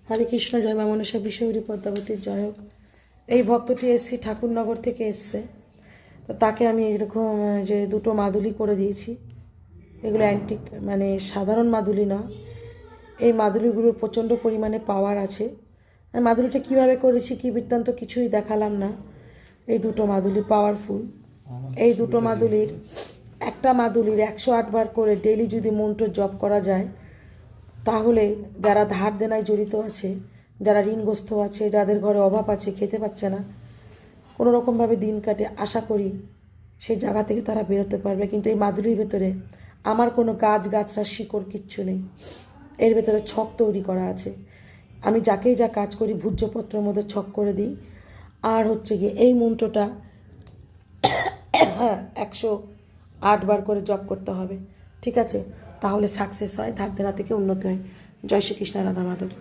হরে কৃষ্ণ, জয় মা মনসা বিশ্বহরি পদ্মাবতীর জয় হোক। এই ভক্তটি এসছি ঠাকুরনগর থেকে এসছে, তো তাকে আমি এরকম যে দুটো মাদুলি করে দিয়েছি। এগুলো অ্যান্টিক, মানে সাধারণ মাদুলি না। এই মাদুলিগুলোর প্রচণ্ড পরিমাণে পাওয়ার আছে। আর মাদুলিটা কীভাবে করেছি কী বৃত্তান্ত কিছুই দেখালাম না। এই দুটো মাদুলি পাওয়ারফুল। এই দুটো মাদুলির একটা মাদুলির 108 বার করে ডেইলি যদি মন্ত্র জপ করা যায়, তাহলে যারা ধার দেনায় জড়িত আছে, যারা ঋণগ্রস্ত আছে, যাদের ঘরে অভাব আছে, খেতে পাচ্ছে না, কোনো রকমভাবে দিন কাটে, আশা করি সেই জায়গা থেকে তারা বেরোতে পারবে। কিন্তু এই মাদুলির ভেতরে আমার কোনো গাছরা শিকড় কিচ্ছু নেই। এর ভেতরে ছক তৈরি করা আছে। আমি যাকেই যা কাজ করি ভূর্জপত্রের মধ্যে ছক করে দিই। আর হচ্ছে গিয়ে এই মন্ত্রটা 108 বার করে জপ করতে হবে, ঠিক আছে? তাহলে সাকসেস হয়, ধার দেনা থেকে উন্নতি হয়। জয় শ্রীকৃষ্ণ, রাধা মাধব।